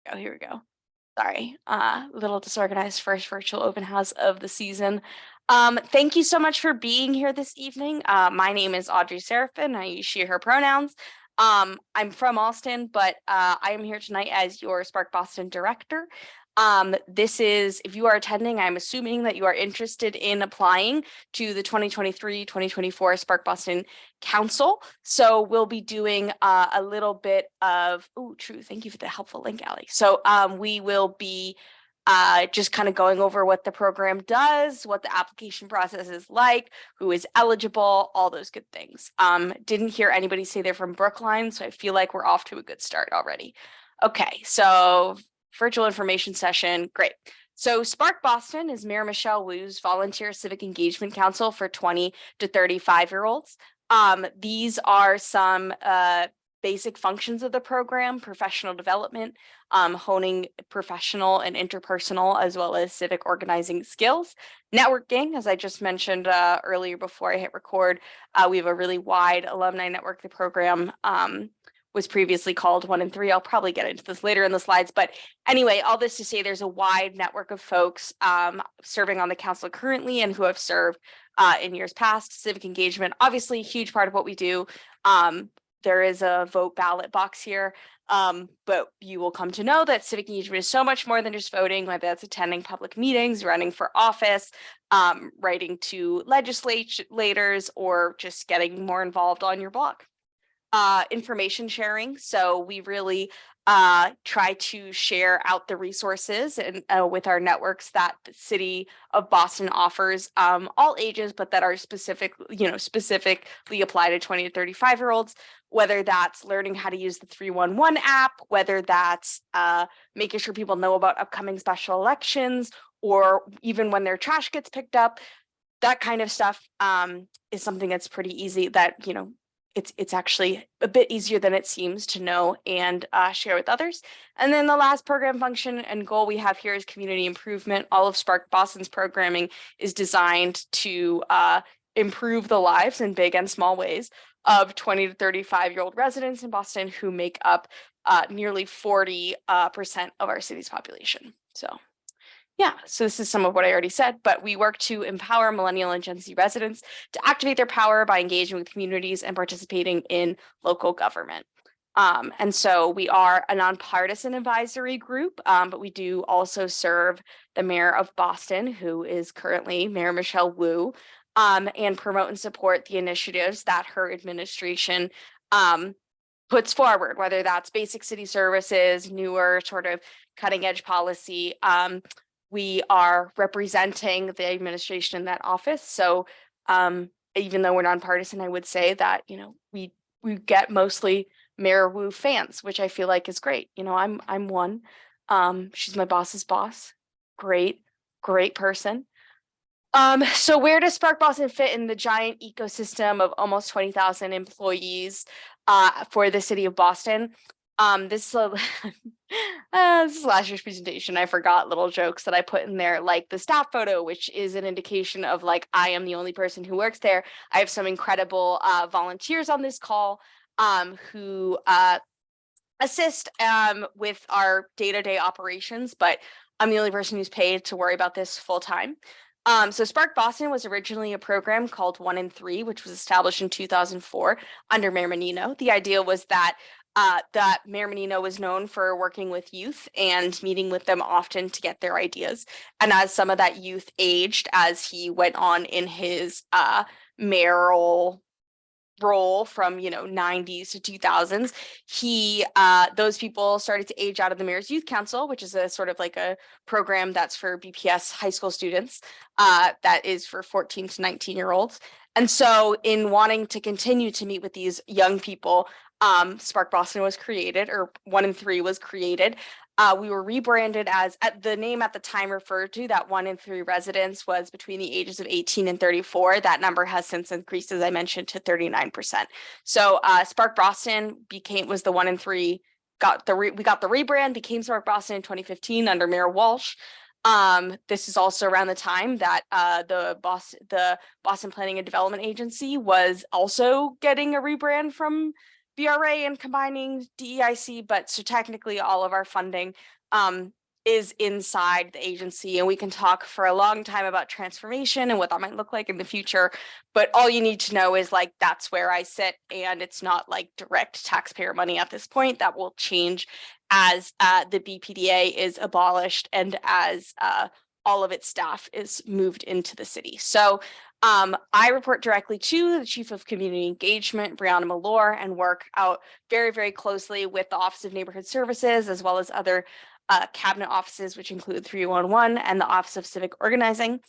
Oh, here we go. Sorry, a little disorganized first virtual open house of the season. Thank you so much for being here this evening. My name is Audrey Seraphin. I use she, her pronouns. I'm from Austin, but I am here tonight as your Spark Boston director. This is, if you are attending, I'm assuming that you are interested in applying to the 2023-2024 Spark Boston Council. So we'll be doing a little bit of, oh, true. Thank you for the helpful link, Allie. So we will be just kind of going over what the program does, what the application process is like, who is eligible, all those good things. Didn't hear anybody say they're from Brookline, so I feel like we're off to a good start already. Okay, so virtual information session, great. So Spark Boston is Mayor Michelle Wu's Volunteer Civic Engagement Council for 20 to 35-year-olds. These are some basic functions of the program: professional development, honing professional and interpersonal as well as civic organizing skills, networking, as I just mentioned earlier before I hit record. We have a really wide alumni network. The program was previously called 1 and 3. I'll probably get into this later in the slides, but anyway, all this to say there's a wide network of folks serving on the council currently and who have served in years past. Civic engagement, obviously a huge part of what we do. There is a vote ballot box here, but you will come to know that civic engagement is so much more than just voting, whether that's attending public meetings, running for office, writing to legislators, or just getting more involved on your blog. Information sharing. So we really try to share out the resources and with our networks that the city of Boston offers, all ages, but that are specifically apply to 20 to 35-year-olds, whether that's learning how to use the 311 app, whether that's making sure people know about upcoming special elections, or even when their trash gets picked up. That kind of stuff is something that's pretty easy, that, it's actually a bit easier than it seems to know and share with others. And then the last program function and goal we have here is community improvement. All of Spark Boston's programming is designed to improve the lives in big and small ways of 20 to 35-year-old residents in Boston who make up nearly 40% of our city's population. So this is some of what I already said, but we work to empower millennial and Gen Z residents to activate their power by engaging with communities and participating in local government. And so we are a nonpartisan advisory group, but we do also serve the mayor of Boston, who is currently Mayor Michelle Wu, and promote and support the initiatives that her administration puts forward, whether that's basic city services, newer sort of cutting edge policy. We are representing the administration in that office. So even though we're nonpartisan, I would say that, we get mostly Mayor Wu fans, which I feel like is great. I'm one. She's my boss's boss. Great person. So where does Spark Boston fit in the giant ecosystem of almost 20,000 employees for the city of Boston? This is last year's presentation. I forgot little jokes that I put in there, like the staff photo, which is an indication of like, I am the only person who works there. I have some incredible volunteers on this call who assist with our day-to-day operations, but I'm the only person who's paid to worry about this full time. So Spark Boston was originally a program called 1 and 3, which was established in 2004 under Mayor Menino. The idea was that Mayor Menino was known for working with youth and meeting with them often to get their ideas. And as some of that youth aged, as he went on in his mayoral role from 90s to 2000s, those people started to age out of the Mayor's Youth Council, which is a sort of like a program that's for BPS high school students, that is for 14 to 19-year-olds. And so in wanting to continue to meet with these young people, Spark Boston was created, or 1 and 3 was created. We were rebranded as, the name at the time referred to that 1 and 3 residents was between the ages of 18 and 34. That number has since increased, as I mentioned, to 39%. So Spark Boston was the 1 and 3. We got the rebrand, became Spark Boston in 2015 under Mayor Walsh. This is also around the time that the Boston Planning and Development Agency was also getting a rebrand from VRA and combining DEIC, but so technically all of our funding is inside the agency, and we can talk for a long time about transformation and what that might look like in the future. But all you need to know is like that's where I sit, and it's not like direct taxpayer money at this point. That will change as the BPDA is abolished and as all of its staff is moved into the city. So I report directly to the Chief of Community Engagement, Brianna Malore, and work out very, very closely with the Office of Neighborhood Services, as well as other cabinet offices, which include 311 and the Office of Civic Organizing.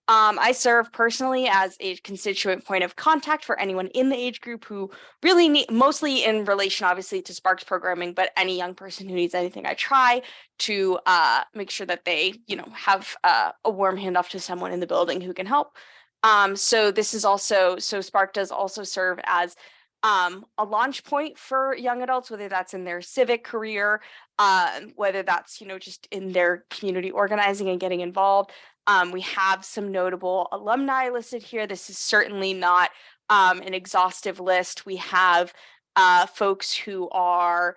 I serve personally as a constituent point of contact for anyone in the age group who really need, mostly in relation, obviously, to Sparks programming, but any young person who needs anything, I try to make sure that they, have a warm handoff to someone in the building who can help. So this is also, so Spark does also serve as a launch point for young adults, whether that's in their civic career, whether that's, just in their community organizing and getting involved. We have some notable alumni listed here. This is certainly not an exhaustive list. We have folks who are,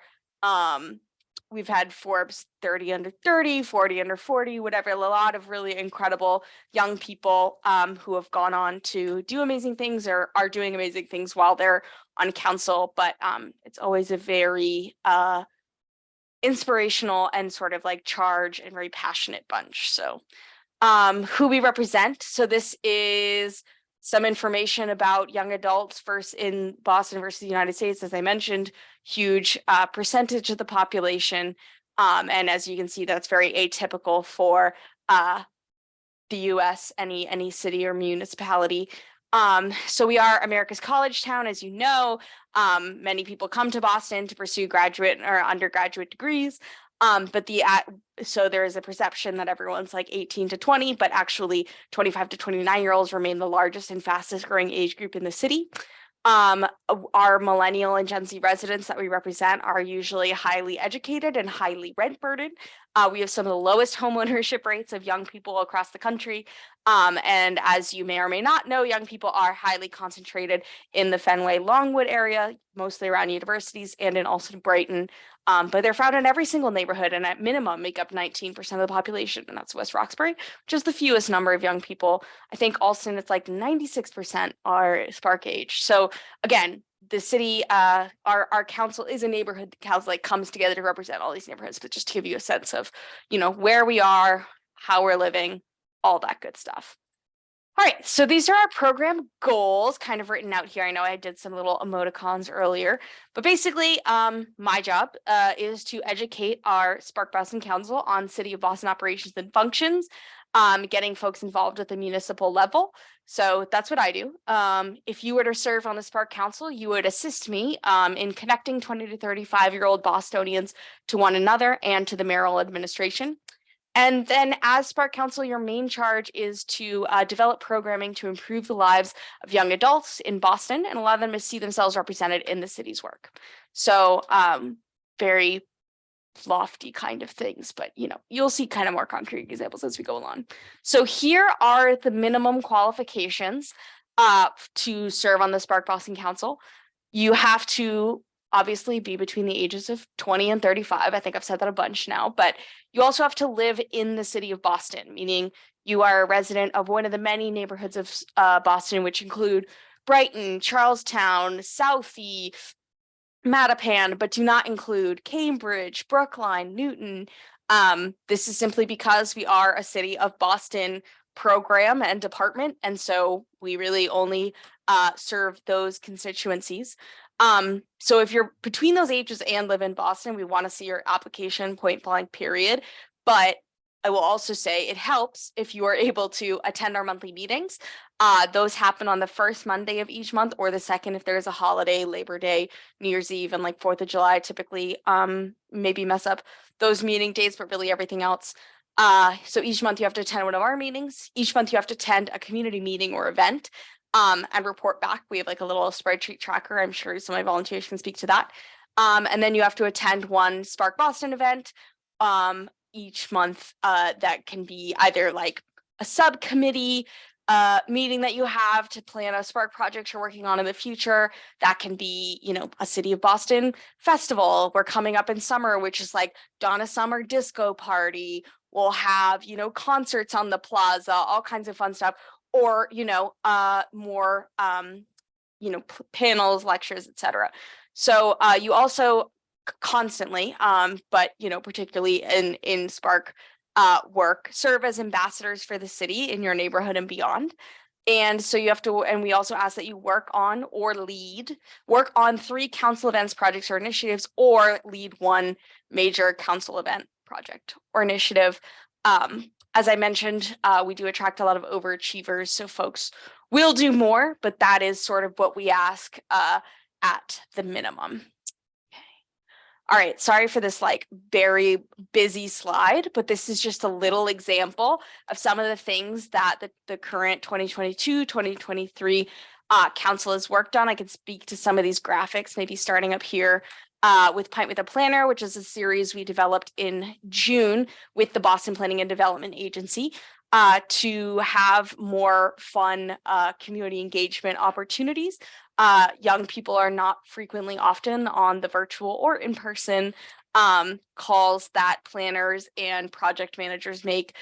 we've had Forbes 30 under 30, 40 under 40, whatever, a lot of really incredible young people who have gone on to do amazing things or are doing amazing things while they're on council. But it's always a very inspirational and sort of like charged and very passionate bunch. So who we represent. So this is some information about young adults first in Boston versus the United States. As I mentioned, huge percentage of the population. And as you can see, that's very atypical for the US, any city or municipality. So we are America's college town, as you know. Many people come to Boston to pursue graduate or undergraduate degrees. But so there is a perception that everyone's like 18 to 20, but actually 25 to 29-year-olds remain the largest and fastest growing age group in the city. Our millennial and Gen Z residents that we represent are usually highly educated and highly rent burdened. We have some of the lowest homeownership rates of young people across the country. And as you may or may not know, young people are highly concentrated in the Fenway Longwood area, mostly around universities, and in Alston Brighton. But they're found in every single neighborhood and at minimum make up 19% of the population, and that's West Roxbury, which is the fewest number of young people. I think Alston, it's like 96% are Spark age. So again, the city, our council is a neighborhood council, like comes together to represent all these neighborhoods, but just to give you a sense of, where we are, how we're living, all that good stuff. All right, so these are our program goals kind of written out here. I know I did some little emoticons earlier, but basically my job is to educate our Spark Boston Council on City of Boston operations and functions, getting folks involved at the municipal level. So that's what I do. If you were to serve on the Spark Council, you would assist me in connecting 20 to 35-year-old Bostonians to one another and to the mayoral administration. And then as Spark Council, your main charge is to develop programming to improve the lives of young adults in Boston and allow them to see themselves represented in the city's work. So very lofty kind of things, but you'll see kind of more concrete examples as we go along. So here are the minimum qualifications to serve on the Spark Boston Council. You have to obviously be between the ages of 20 and 35. I think I've said that a bunch now, but you also have to live in the city of Boston, meaning you are a resident of one of the many neighborhoods of Boston, which include Brighton, Charlestown, Southie, Mattapan, but do not include Cambridge, Brookline, Newton. This is simply because we are a City of Boston program and department, and so we really only serve those constituencies. So if you're between those ages and live in Boston, we want to see your application point blank, period. But I will also say it helps if you are able to attend our monthly meetings. Those happen on the first Monday of each month or the second if there's a holiday, Labor Day, New Year's Eve, and like 4th of July typically maybe mess up those meeting dates, but really everything else. So each month you have to attend one of our meetings. Each month you have to attend a community meeting or event and report back. We have like a little spreadsheet tracker. I'm sure some of my volunteers can speak to that. And then you have to attend one Spark Boston event each month that can be either like a subcommittee meeting that you have to plan a Spark project you're working on in the future. That can be, a City of Boston festival. We're coming up in summer, which is like Donna Summer Disco Party. We'll have, concerts on the plaza, all kinds of fun stuff, or, more, panels, lectures, etc. So you also constantly, but, particularly in Spark work, serve as ambassadors for the city in your neighborhood and beyond. And so you have to, and we also ask that you work on 3 council events, projects, or initiatives, or lead one major council event, project, or initiative. As I mentioned, we do attract a lot of overachievers, so folks will do more, but that is sort of what we ask at the minimum. All right, sorry for this like very busy slide, but this is just a little example of some of the things that the current 2022-2023 council has worked on. I could speak to some of these graphics, maybe starting up here with Pint with a Planner, which is a series we developed in June with the Boston Planning and Development Agency to have more fun community engagement opportunities. Young people are not frequently often on the virtual or in-person calls that planners and project managers make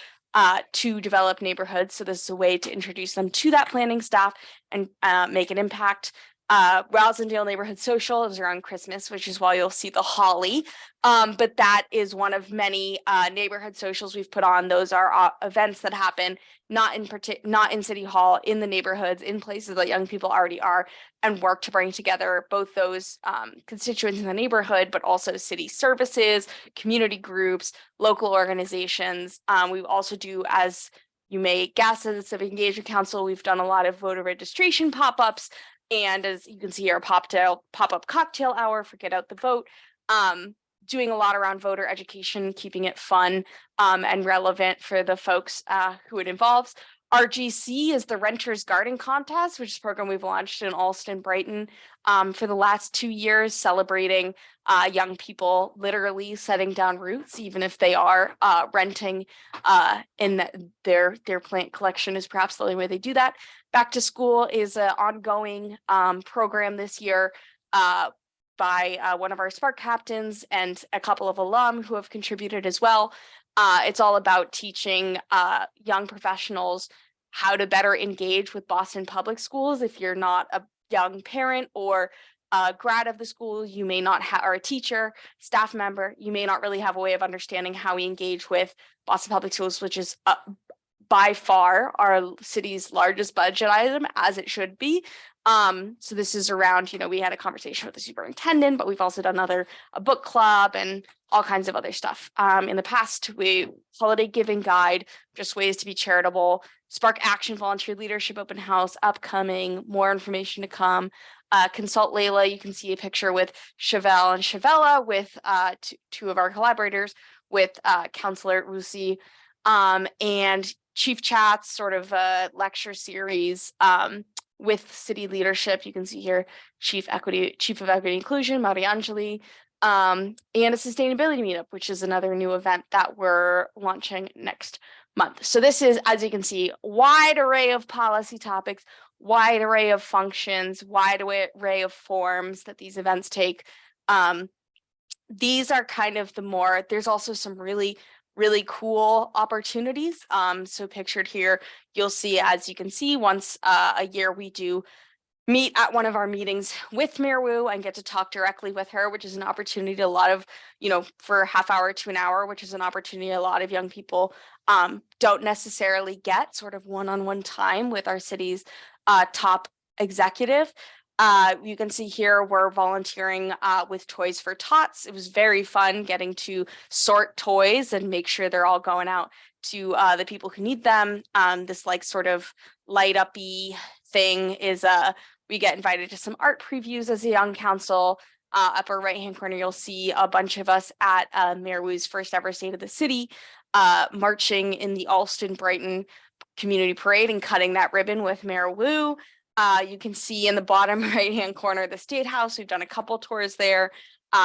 to develop neighborhoods. So this is a way to introduce them to that planning staff and make an impact. Rosendale Neighborhood Social is around Christmas, which is why you'll see the holly. But that is one of many neighborhood socials we've put on. Those are events that happen not in City Hall, in the neighborhoods, in places that young people already are, and work to bring together both those constituents in the neighborhood, but also city services, community groups, local organizations. We also do, as you may guess, as a Civic Engagement Council, we've done a lot of voter registration pop-ups. And as you can see here, pop-up cocktail hour for Get Out the Vote, doing a lot around voter education, keeping it fun and relevant for the folks who it involves. RGC is the Renters Garden Contest, which is a program we've launched in Allston, Brighton for the last 2 years, celebrating young people literally setting down roots, even if they are renting and their plant collection is perhaps the only way they do that. Back to School is an ongoing program this year by one of our Spark captains and a couple of alum who have contributed as well. It's all about teaching young professionals how to better engage with Boston Public Schools. If you're not a young parent or a grad of the school, you may not have, or a teacher, staff member, you may not really have a way of understanding how we engage with Boston Public Schools, which is by far our city's largest budget item, as it should be. So this is around, we had a conversation with the superintendent, but we've also done a book club and all kinds of other stuff. In the past, holiday giving guide, just ways to be charitable, Spark Action volunteer leadership open house upcoming, more information to come. Consult Layla, you can see a picture with Chevelle and Chavella with two of our collaborators with Counselor Rusi, and Chief Chats, sort of a lecture series with city leadership. You can see here Chief of Equity Inclusion, Mariangeli, and a sustainability meetup, which is another new event that we're launching next month. So this is, as you can see, wide array of policy topics, wide array of functions, wide array of forms that these events take. These are kind of there's also some really cool opportunities. So pictured here, you'll see, as you can see, once a year we do meet at one of our meetings with Mayor Wu and get to talk directly with her, which is an opportunity a lot of, for a half hour to an hour, which is an opportunity a lot of young people don't necessarily get, sort of one-on-one time with our city's top executive. You can see here we're volunteering with Toys for Tots. It was very fun getting to sort toys and make sure they're all going out to the people who need them. This sort of light uppy thing is we get invited to some art previews as a young council. Upper right hand corner, you'll see a bunch of us at Mayor Wu's first ever State of the City marching in the Allston Brighton community parade and cutting that ribbon with Mayor Wu. You can see in the bottom right hand corner the State House. We've done a couple tours there.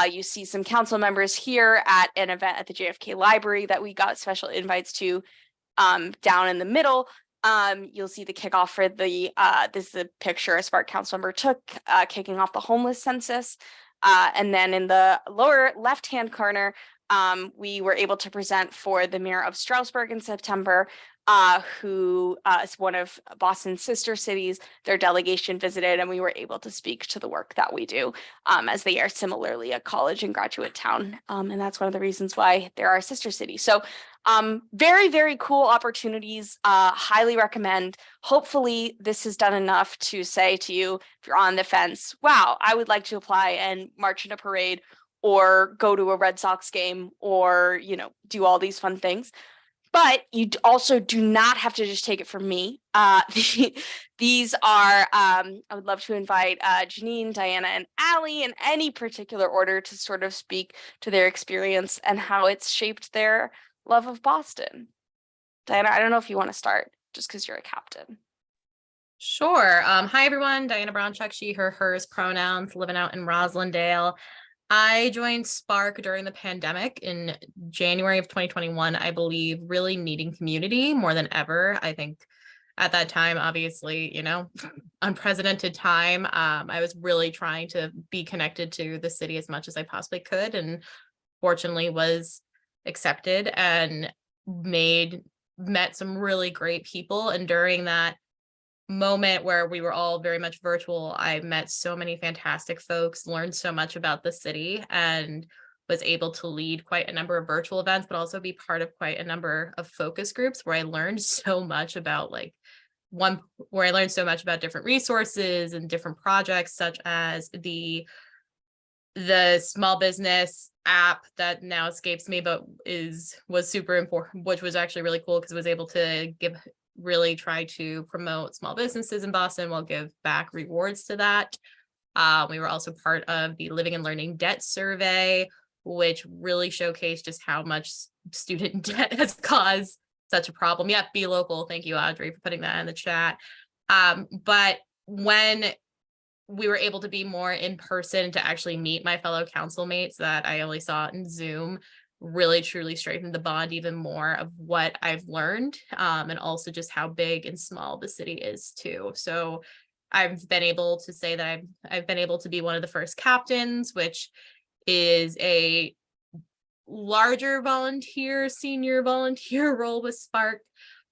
You see some council members here at an event at the JFK Library that we got special invites to down in the middle. You'll see the kickoff for the, this is a picture a Spark Council member took, kicking off the homeless census. And then in the lower left-hand corner, we were able to present for the mayor of Stroudsburg in September, who is one of Boston's sister cities. Their delegation visited, and we were able to speak to the work that we do, as they are similarly a college and graduate town. And that's one of the reasons why they're our sister city. So very, very cool opportunities. Highly recommend. Hopefully this has done enough to say to you, if you're on the fence, wow, I would like to apply and march in a parade or go to a Red Sox game or, do all these fun things. But you also do not have to just take it from me. These are, I would love to invite Janine, Diana, and Allie in any particular order to sort of speak to their experience and how it's shaped their love of Boston. Diana, I don't know if you want to start just because you're a captain. Sure. Hi, everyone. Diana Brownchuck, she, her, hers pronouns, living out in Roslindale. I joined Spark during the pandemic in January of 2021, I believe, really needing community more than ever. I think at that time, obviously, unprecedented time. I was really trying to be connected to the city as much as I possibly could, and fortunately was accepted and met some really great people. And during that moment where we were all very much virtual, I met so many fantastic folks, learned so much about the city, and was able to lead quite a number of virtual events, but also be part of quite a number of focus groups where I learned so much about different resources and different projects, such as the small business app that now escapes me, but was super important, which was actually really cool because it was able to really try to promote small businesses in Boston while give back rewards to that. We were also part of the Living and Learning Debt Survey, which really showcased just how much student debt has caused such a problem. Yeah, be local. Thank you, Audrey, for putting that in the chat. But when we were able to be more in person to actually meet my fellow council mates that I only saw in Zoom, really truly strengthened the bond even more of what I've learned, and also just how big and small the city is too. So I've been able to say that I've been able to be one of the first captains, which is a larger senior volunteer role with Spark,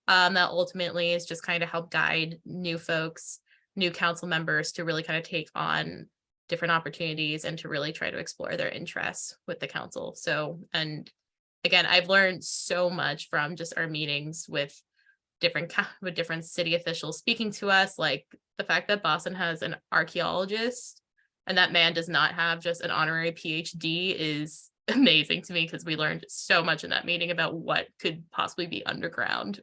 that ultimately is just kind of help guide new folks, new council members to really kind of take on different opportunities and to really try to explore their interests with the council. So, and again, I've learned so much from just our meetings with different city officials speaking to us, like the fact that Boston has an archaeologist and that man does not have just an honorary PhD is amazing to me, because we learned so much in that meeting about what could possibly be underground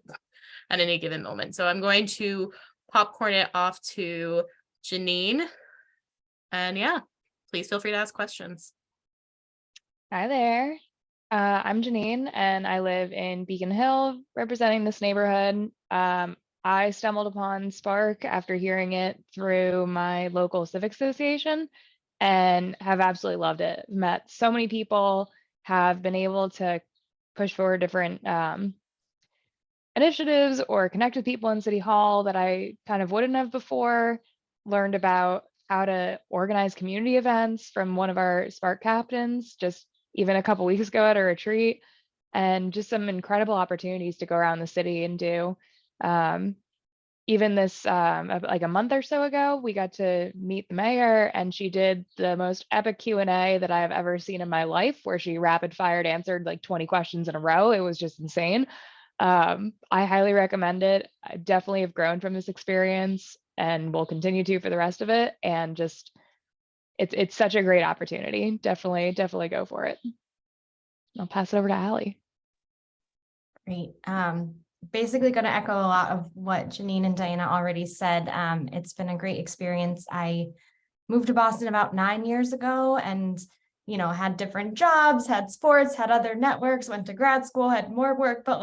at any given moment. So I'm going to popcorn it off to Janine. And yeah, please feel free to ask questions. Hi there. I'm Janine, and I live in Beacon Hill, representing this neighborhood. I stumbled upon Spark after hearing it through my local civic association and have absolutely loved it. Met so many people, have been able to push forward different initiatives or connect with people in City Hall that I kind of wouldn't have before, learned about how to organize community events from one of our Spark captains just even a couple weeks ago at a retreat, and just some incredible opportunities to go around the city and do. Even this, like a month or so ago, we got to meet the mayor, and she did the most epic Q&A that I've ever seen in my life, where she rapid fired answered like 20 questions in a row. It was just insane. I highly recommend it. I definitely have grown from this experience and will continue to for the rest of it. And just, it's such a great opportunity. Definitely go for it. I'll pass it over to Allie. Great. Basically going to echo a lot of what Janine and Diana already said. It's been a great experience. I moved to Boston about 9 years ago and, had different jobs, had sports, had other networks, went to grad school, had more work, but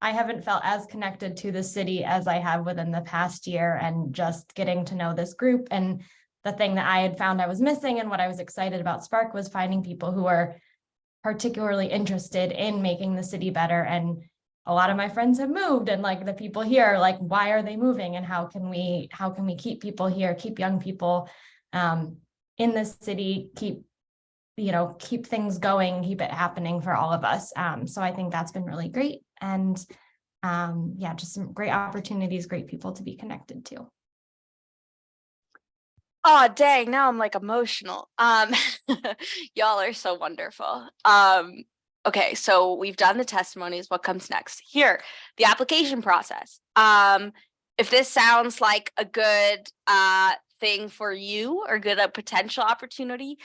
I haven't felt as connected to the city as I have within the past year, and just getting to know this group. And the thing that I had found I was missing and what I was excited about Spark was finding people who are particularly interested in making the city better and a lot of my friends have moved, and like the people here are like, why are they moving, and how can we keep people here, keep young people in the city, keep things going, keep it happening for all of us. So I think that's been really great. And yeah, just some great opportunities, great people to be connected to. Oh, dang, now I'm like emotional. Y'all are so wonderful. Okay, so we've done the testimonies. What comes next? Here, the application process. If this sounds like a good thing for you or good a potential opportunity,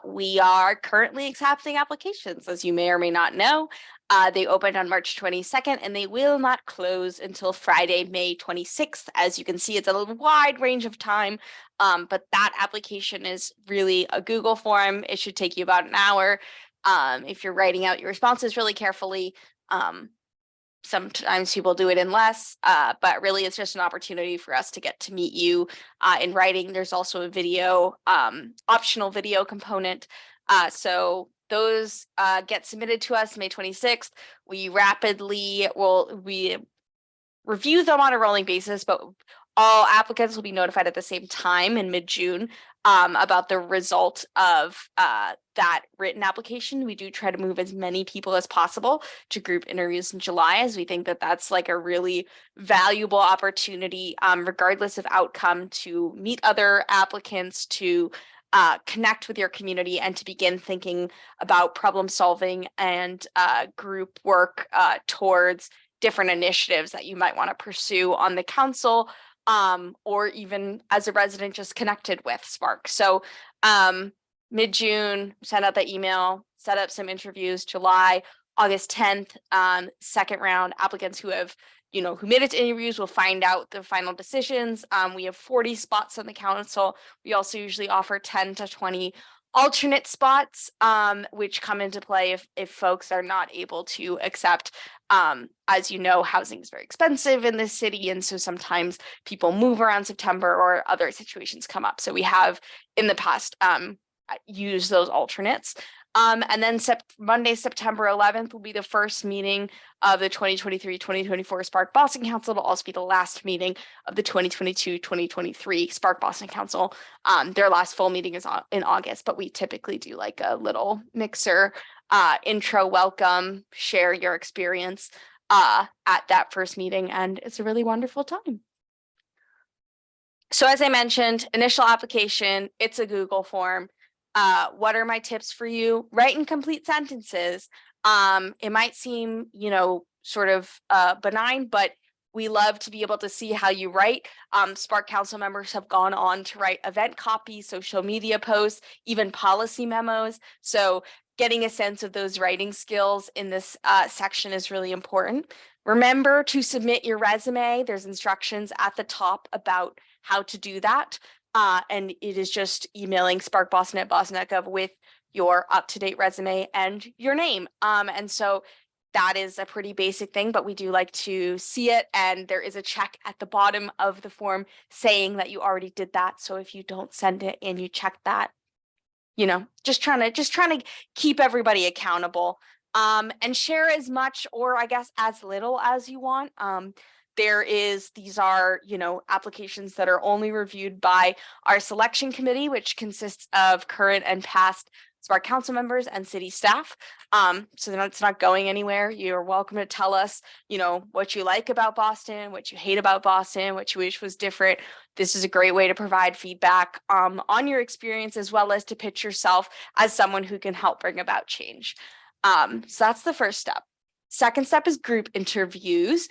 we are currently accepting applications, as you may or may not know. They opened on March 22nd and they will not close until Friday, May 26th. As you can see, it's a wide range of time, but that application is really a Google form. It should take you about an hour. If you're writing out your responses really carefully, sometimes people do it in less, but really it's just an opportunity for us to get to meet you in writing. There's also a video, optional video component. So those get submitted to us May 26th. We review them on a rolling basis, but all applicants will be notified at the same time in mid-June about the result of that written application. We do try to move as many people as possible to group interviews in July, as we think that that's like a really valuable opportunity, regardless of outcome, to meet other applicants, to connect with your community, and to begin thinking about problem solving and group work towards different initiatives that you might want to pursue on the council, or even as a resident just connected with Spark. So mid-June, send out the email, set up some interviews. July, August 10th, second round. Applicants who have who made it to interviews will find out the final decisions. We have 40 spots on the council. We also usually offer 10 to 20 alternate spots, which come into play if folks are not able to accept. As you know, housing is very expensive in this city, and so sometimes people move around September or other situations come up. So we have in the past used those alternates. And then Monday, September 11th will be the first meeting of the 2023-2024 Spark Boston Council. It'll also be the last meeting of the 2022-2023 Spark Boston Council. Their last full meeting is in August, but we typically do like a little mixer intro, welcome, share your experience at that first meeting, and it's a really wonderful time. So as I mentioned, initial application, it's a Google form. What are my tips for you? Write in complete sentences. It might seem, sort of benign, but we love to be able to see how you write. Spark Council members have gone on to write event copy, social media posts, even policy memos. So getting a sense of those writing skills in this section is really important. Remember to submit your resume. There's instructions at the top about how to do that. And it is just emailing sparkboston@boston.gov with your up-to-date resume and your name. And so that is a pretty basic thing, but we do like to see it. And there is a check at the bottom of the form saying that you already did that. So if you don't send it and you check that, just trying to keep everybody accountable, and share as much, or I guess as little as you want. These are, applications that are only reviewed by our selection committee, which consists of current and past Spark Council members and city staff. So it's not going anywhere. You're welcome to tell us, what you like about Boston, what you hate about Boston, what you wish was different. This is a great way to provide feedback on your experience, as well as to pitch yourself as someone who can help bring about change. So that's the first step. Second step is group interviews.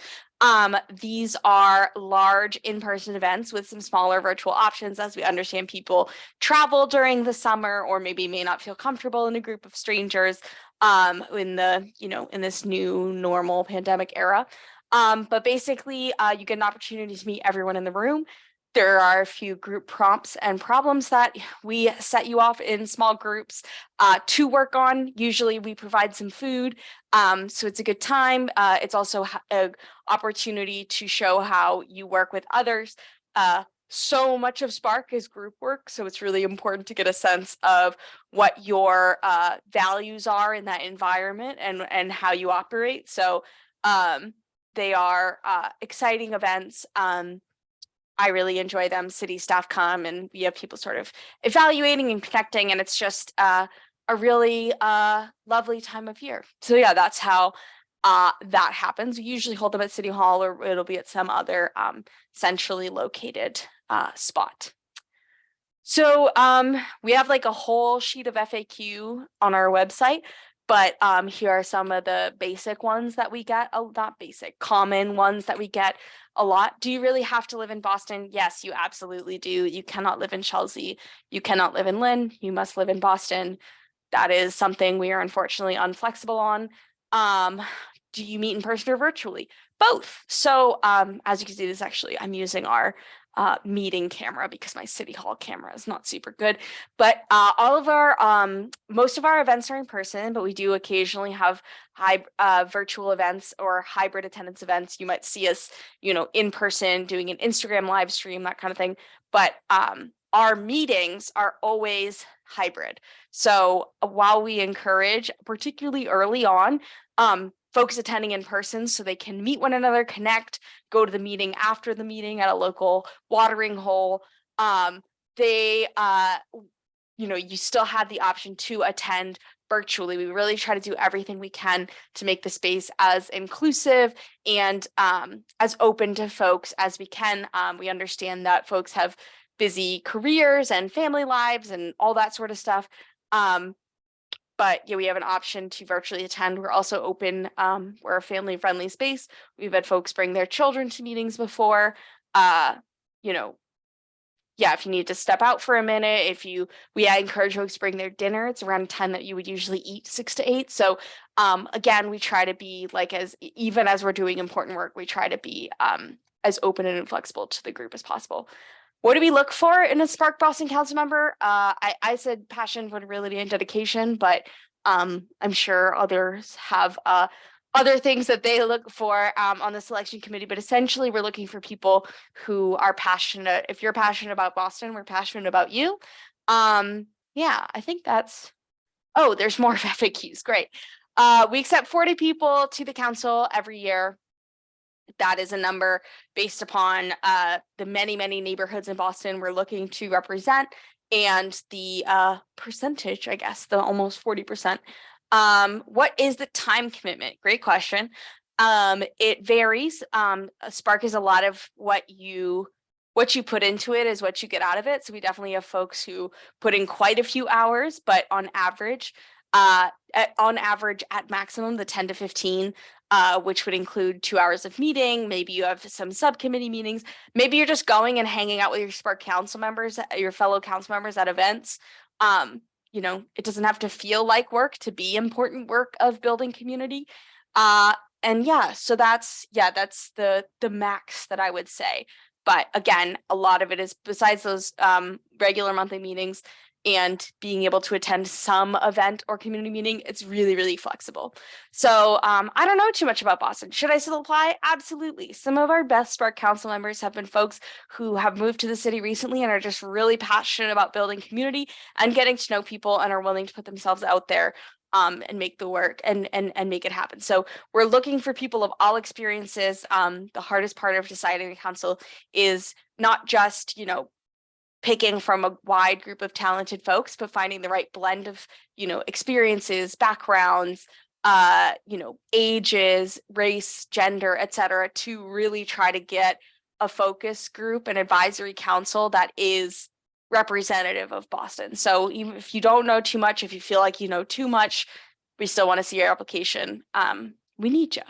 These are large in-person events with some smaller virtual options, as we understand people travel during the summer or maybe may not feel comfortable in a group of strangers in this new normal pandemic era. But basically, you get an opportunity to meet everyone in the room. There are a few group prompts and problems that we set you off in small groups to work on. Usually we provide some food, so it's a good time. It's also an opportunity to show how you work with others. So much of Spark is group work, so it's really important to get a sense of what your values are in that environment and how you operate. So They are exciting events. I really enjoy them. City staff come and we have people sort of evaluating and connecting, and it's just a really lovely time of year. So yeah, that's how that happens. We usually hold them at City Hall, or it'll be at some other centrally located spot. So we have like a whole sheet of FAQ on our website, but here are some of the basic ones that we get. Oh, not basic, common ones that we get a lot. Do you really have to live in Boston? Yes, you absolutely do. You cannot live in Chelsea. You cannot live in Lynn. You must live in Boston. That is something we are unfortunately unflexible on. Do you meet in person or virtually? Both. So as you can see, this actually, I'm using our meeting camera because my City Hall camera is not super good. But all of our, most of our events are in person, but we do occasionally have virtual events or hybrid attendance events. You might see us, in person doing an Instagram live stream, that kind of thing. But our meetings are always hybrid. So while we encourage, particularly early on, folks attending in person so they can meet one another, connect, go to the meeting after the meeting at a local watering hole. You still have the option to attend virtually. We really try to do everything we can to make the space as inclusive and as open to folks as we can. We understand that folks have busy careers and family lives and all that sort of stuff. But yeah, we have an option to virtually attend. We're also open. We're a family-friendly space. We've had folks bring their children to meetings before. Yeah, if you need to step out for a minute, we encourage folks to bring their dinner. It's around 10 that you would usually eat, 6 to 8. So again, we try to be like even as we're doing important work, we try to be as open and flexible to the group as possible. What do we look for in a Spark Boston Council member? I said passion, vulnerability, and dedication, but I'm sure others have other things that they look for on the selection committee. But essentially, we're looking for people who are passionate. If you're passionate about Boston, we're passionate about you. Yeah, I think that's. Oh, there's more FAQs. Great. We accept 40 people to the council every year. That is a number based upon the many neighborhoods in Boston we're looking to represent, and the percentage, I guess, the almost 40%. What is the time commitment? Great question. It varies. Spark is a lot of what you put into it is what you get out of it. So we definitely have folks who put in quite a few hours, but on average, at maximum, the 10 to 15, which would include 2 hours of meeting. Maybe you have some subcommittee meetings. Maybe you're just going and hanging out with your Spark council members, your fellow council members at events. It doesn't have to feel like work to be important work of building community. And yeah, so that's the max that I would say. But again, a lot of it is besides those regular monthly meetings and being able to attend some event or community meeting, it's really flexible. So I don't know too much about Boston. Should I still apply? Absolutely. Some of our best Spark Council members have been folks who have moved to the city recently and are just really passionate about building community and getting to know people and are willing to put themselves out there and make the work and make it happen. So we're looking for people of all experiences. The hardest part of deciding the council is not just, picking from a wide group of talented folks, but finding the right blend of, experiences, backgrounds, ages, race, gender, et cetera, to really try to get a focus group, an advisory council that is representative of Boston. So even if you don't know too much, if you feel like you know too much, we still want to see your application. We need you.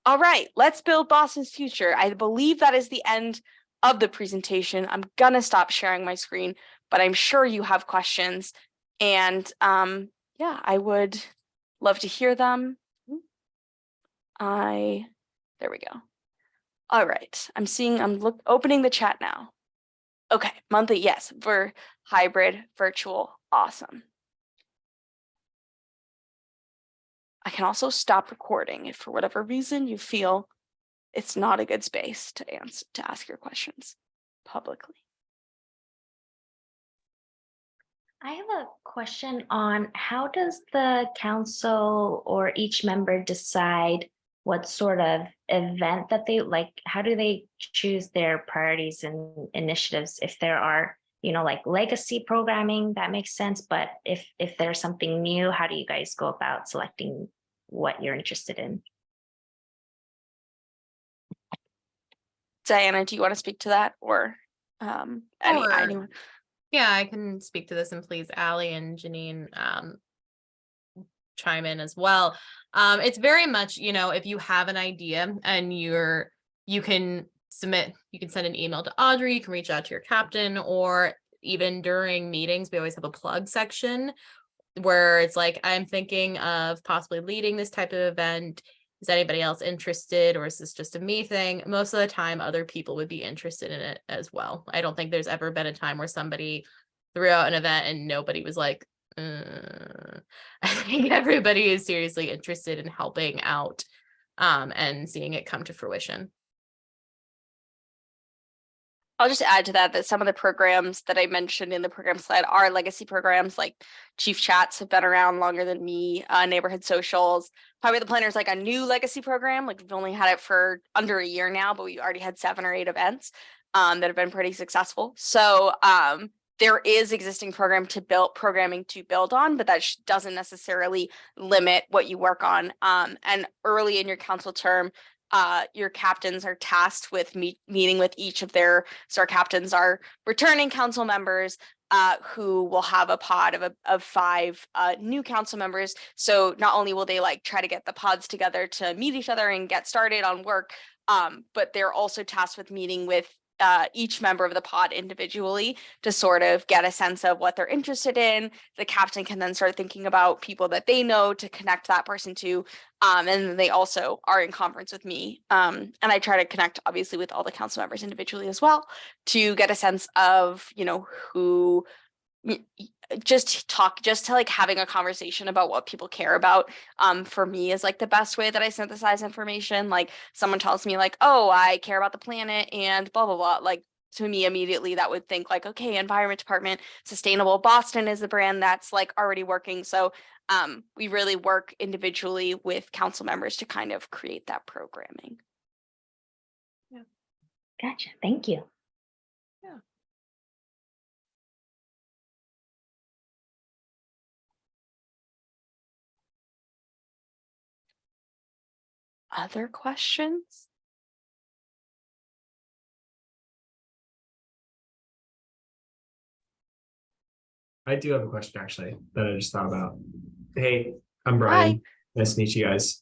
All right, let's build Boston's future. I believe that is the end of the presentation. I'm gonna stop sharing my screen, but I'm sure you have questions. And yeah, I would love to hear them. There we go. All right, I'm opening the chat now. Okay, monthly, yes, for hybrid, virtual, awesome. I can also stop recording if for whatever reason you feel it's not a good space to ask your questions publicly. I have a question on how does the council or each member decide what sort of event that they like? How do they choose their priorities and initiatives? If there are, like legacy programming, that makes sense. But if there's something new, how do you guys go about selecting what you're interested in? Diana, do you want to speak to that, or Sure. anyone? Yeah, I can speak to this, and please, Allie and Janine, chime in as well. It's very much, if you have an idea and you can send an email to Audrey, you can reach out to your captain, or even during meetings, we always have a plug section where it's like, I'm thinking of possibly leading this type of event. Is anybody else interested, or is this just a me thing? Most of the time, other people would be interested in it as well. I don't think there's ever been a time where somebody threw out an event and nobody was like, I think everybody is seriously interested in helping out and seeing it come to fruition. I'll just add to that some of the programs that I mentioned in the program slide are legacy programs, like Chief Chats have been around longer than me, Neighborhood Socials. Probably the Planner is like a new legacy program. Like we've only had it for under a year now, but we already had 7 or 8 events that have been pretty successful. So there is existing programming to build on, but that doesn't necessarily limit what you work on. And early in your council term, your captains are tasked with meeting with each of their our captains are returning council members who will have a pod of 5 new council members. So not only will they like try to get the pods together to meet each other and get started on work, but they're also tasked with meeting with each member of the pod individually to sort of get a sense of what they're interested in. The captain can then start thinking about people that they know to connect that person to. And they also are in conference with me. And I try to connect obviously with all the council members individually as well to get a sense of, who just to like having a conversation about what people care about for me is like the best way that I synthesize information. Like someone tells me like, oh, I care about the planet and blah blah blah, like to me immediately that would think like, okay, environment department, sustainable Boston is the brand that's like already working. So we really work individually with council members to kind of create that programming. Gotcha. Thank you. Other questions? I do have a question actually that I just thought about. Hey, I'm Brian. Hi. Nice to meet you guys.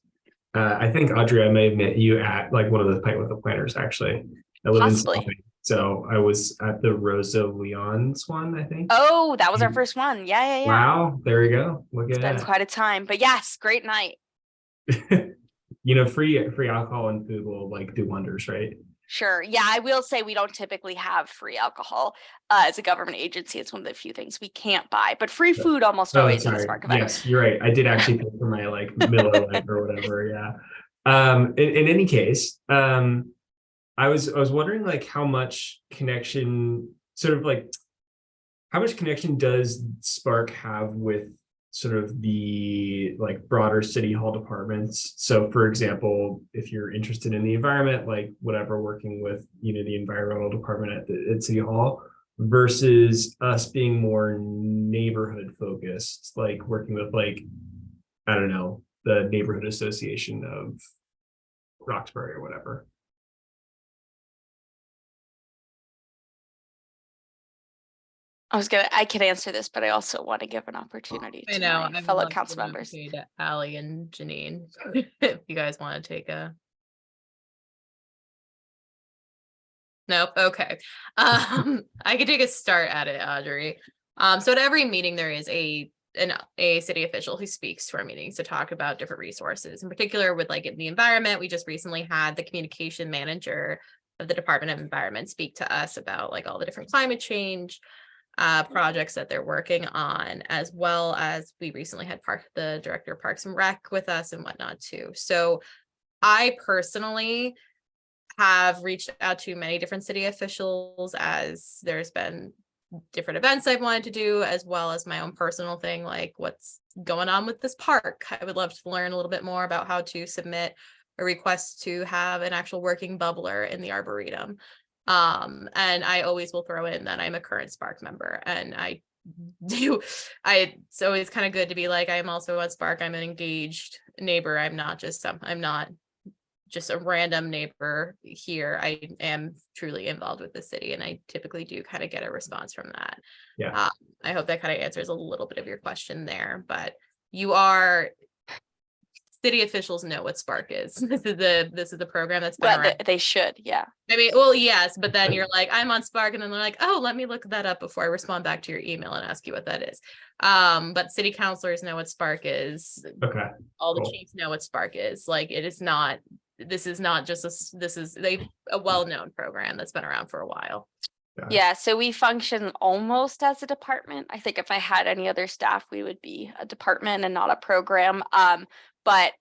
I think Audrey, I may have met you at like one of the Pint with the Planners actually. I live Possibly. in Southie, so I was at the Rosa Leon's one, I think. Oh, that was our first one. Yeah. Wow, there we go. Look It's at been that. quite a time, but yes, great night. Free alcohol and food will like do wonders, right? Sure. Yeah, I will say we don't typically have free alcohol as a government agency. It's one of the few things we can't buy, but free food almost Oh, always in the sorry. Spark event. Yes, you're right. I did actually pay for my like Miller Lite or whatever. Yeah. In any case, I was wondering like how much connection does Spark have with sort of the like broader city hall departments? So for example, if you're interested in the environment, like whatever, working with the environmental department at City Hall versus us being more neighborhood focused, like working with like, I don't know, the neighborhood association of Roxbury or whatever. I could answer this, but I also want to give an opportunity to my fellow council members. To Allie and Janine, if you guys want to take a. Nope. Okay. I could take a start at it, Audrey. So at every meeting there is a city official who speaks to our meetings to talk about different resources. In particular, with like in the environment, we just recently had the communication manager of the Department of Environment speak to us about like all the different climate change projects that they're working on, as well as we recently had the director of Parks and Rec with us and whatnot too. So I personally have reached out to many different city officials as there's been different events I wanted to do, as well as my own personal thing, like what's going on with this park. I would love to learn a little bit more about how to submit a request to have an actual working bubbler in the Arboretum. And I always will throw in that I'm a current Spark member, and it's always kind of good to be like, I'm also at Spark, I'm an engaged neighbor. I'm not just a random neighbor here. I am truly involved with the city, and I typically do kind of get a response from that. Yeah. I hope that kind of answers a little bit of your question there, but city officials know what Spark is. This is the program that's been Well, around. they should, yeah. I mean, well, yes, but then you're like, I'm on Spark, and then they're like, oh, let me look that up before I respond back to your email and ask you what that is. But city councilors know what Spark is. Okay. All Cool. the chiefs know what Spark is. Like, this is not just a well-known program that's been around for a while. Yeah, so we function almost as a department. I think if I had any other staff, we would be a department and not a program. But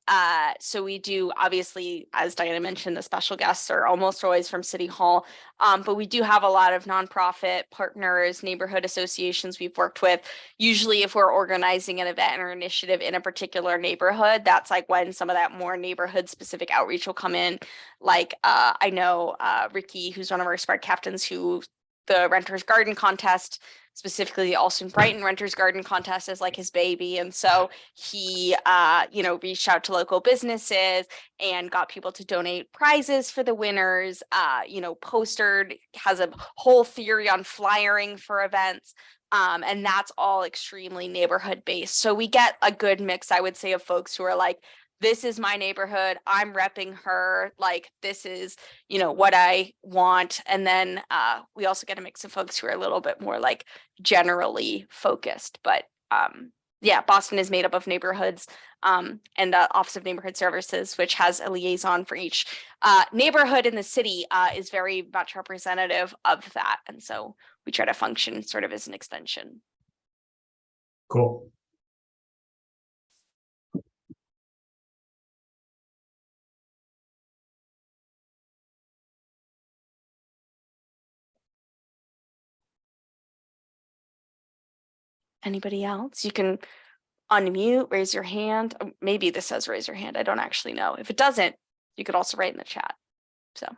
so we do, obviously, as Diana mentioned, the special guests are almost always from City Hall. But we do have a lot of nonprofit partners, neighborhood associations we've worked with. Usually if we're organizing an event or initiative in a particular neighborhood, that's like when some of that more neighborhood specific outreach will come in. Like I know Ricky, who's one of our Spark captains, who the Renters Garden Contest, specifically the Alston Brighton Renters Garden Contest, is like his baby. And so he, reached out to local businesses and got people to donate prizes for the winners, postered, has a whole theory on flyering for events. And that's all extremely neighborhood based. So we get a good mix, I would say, of folks who are like, this is my neighborhood, I'm repping her, like this is, what I want. And then we also get a mix of folks who are a little bit more like generally focused. But yeah, Boston is made up of neighborhoods and the Office of Neighborhood Services, which has a liaison for each neighborhood in the city, is very much representative of that. And so we try to function sort of as an extension. Cool. Anybody else? You can unmute, raise your hand. Maybe this says raise your hand. I don't actually know. If it doesn't, you could also write in the chat. So.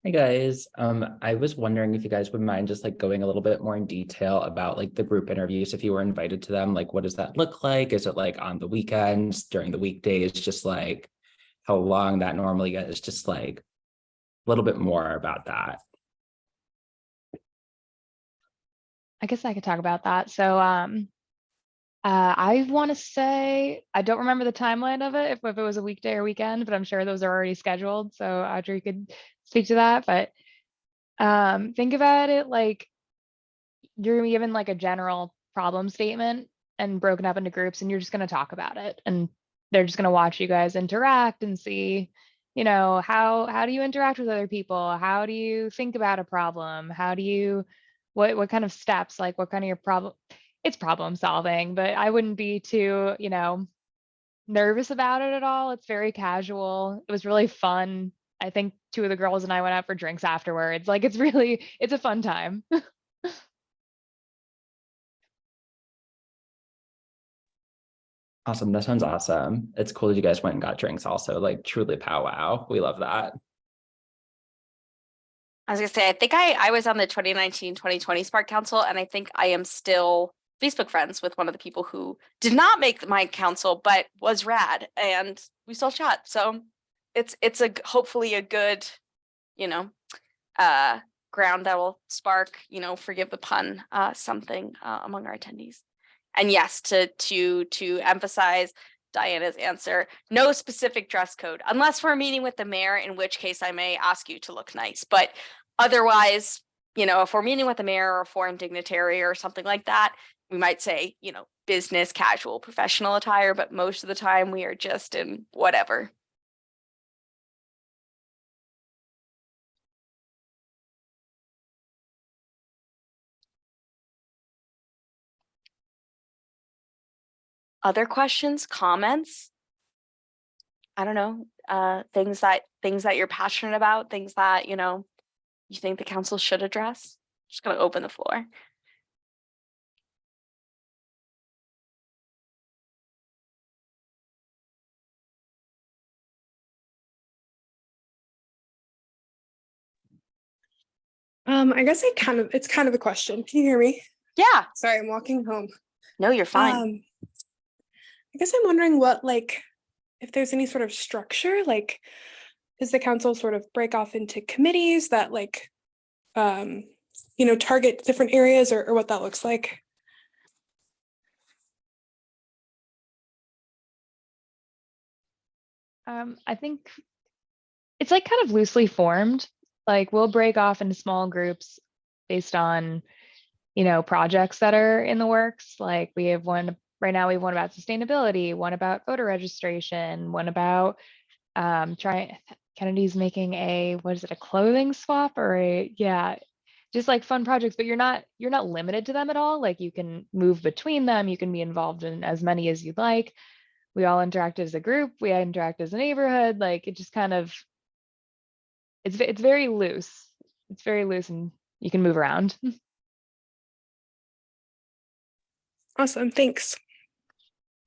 Hey guys, I was wondering if you guys would mind just like going a little bit more in detail about like the group interviews, if you were invited to them, like what does that look like? Is it like on the weekends, during the weekdays, just like how long that normally is, just like a little bit more about that. I guess I could talk about that. So I want to say, I don't remember the timeline of it, if it was a weekday or weekend, but I'm sure those are already scheduled. So Audrey could speak to that. But think about it like you're given like a general problem statement and broken up into groups, and you're just going to talk about it. And they're just going to watch you guys interact and see, how do you interact with other people? How do you think about a problem? How do you, what kind of steps, like what kind of your problem? It's problem solving, but I wouldn't be too, nervous about it at all. It's very casual. It was really fun. I think two of the girls and I went out for drinks afterwards. Like it's a fun time. Awesome, that sounds awesome. It's cool that you guys went and got drinks also, like truly powwow. We love that. I was gonna say, I think I was on the 2019-2020 Spark Council, and I think I am still Facebook friends with one of the people who did not make my council, but was rad, and we still chat. So it's hopefully a good, ground that will spark, forgive the pun, something among our attendees. And yes, to emphasize Diana's answer, no specific dress code, unless we're meeting with the mayor, in which case I may ask you to look nice. But otherwise, if we're meeting with the mayor or a foreign dignitary or something like that, we might say, business, casual, professional attire, but most of the time we are just in whatever. Other questions, comments? I don't know, things that things that you're passionate about, things that, you know, you think the council should address? Just gonna open the floor. I guess it's kind of a question. Can you hear me? Yeah, Sorry, I'm walking home. no, you're fine. I guess I'm wondering what, like, if there's any sort of structure, like, does the council sort of break off into committees that like, target different areas or what that looks like? I think it's like kind of loosely formed. Like we'll break off into small groups based on, projects that are in the works. Like we have one right now, we have one about sustainability, one about voter registration, one about Kennedy's making a clothing swap or just like fun projects, but you're not limited to them at all. Like you can move between them, you can be involved in as many as you'd like. We all interact as a group, we interact as a neighborhood. Like it just kind of it's very loose. It's very loose and you can move around. Awesome, thanks.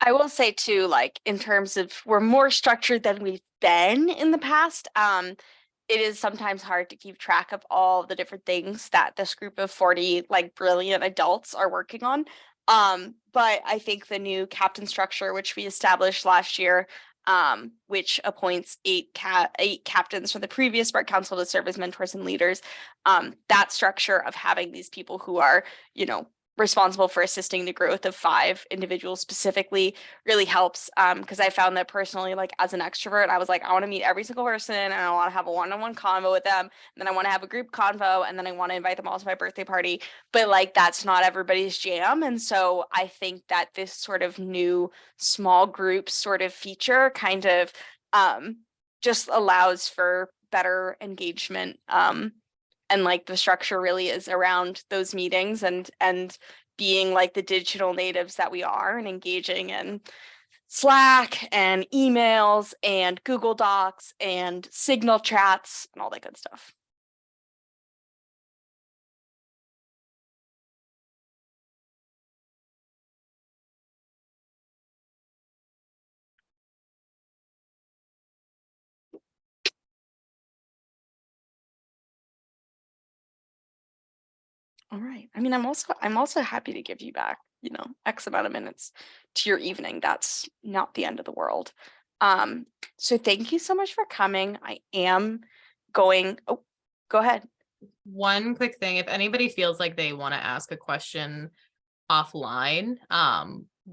I will say too, like in terms of we're more structured than we've been in the past. It is sometimes hard to keep track of all the different things that this group of 40 like brilliant adults are working on. But I think the new captain structure, which we established last year, which appoints eight captains from the previous Spark Council to serve as mentors and leaders. That structure of having these people who are, responsible for assisting the growth of 5 individuals specifically really helps. Because I found that personally, like as an extrovert, I was like, I want to meet every single person and I want to have a one-on-one convo with them. And then I want to have a group convo and then I want to invite them all to my birthday party. But like, that's not everybody's jam. And so I think that this sort of new small group sort of feature kind of just allows for better engagement. And like the structure really is around those meetings and being like the digital natives that we are and engaging in Slack and emails and Google Docs and Signal chats and all that good stuff. All right. I mean, I'm also happy to give you back, X amount of minutes to your evening. That's not the end of the world. So thank you so much for coming. I am going, go ahead. One quick thing, if anybody feels like they want to ask a question offline,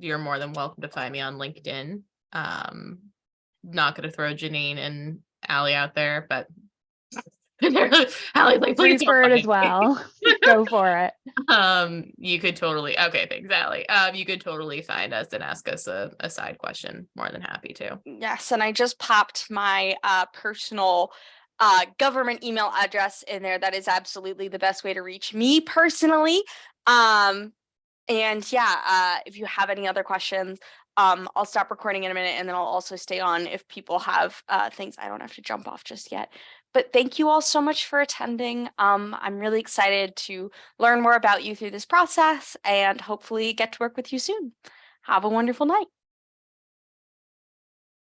you're more than welcome to find me on LinkedIn. Not gonna throw Janine and Allie out there, but Allie's like, please Free for it as don't. well. Go for it. You could totally, okay, thanks, Allie. You could totally find us and ask us a side question. More than happy to. Yes, and I just popped my personal government email address in there. That is absolutely the best way to reach me personally. And yeah, if you have any other questions, I'll stop recording in a minute and then I'll also stay on if people have things. I don't have to jump off just yet. But thank you all so much for attending. I'm really excited to learn more about you through this process and hopefully get to work with you soon. Have a wonderful night.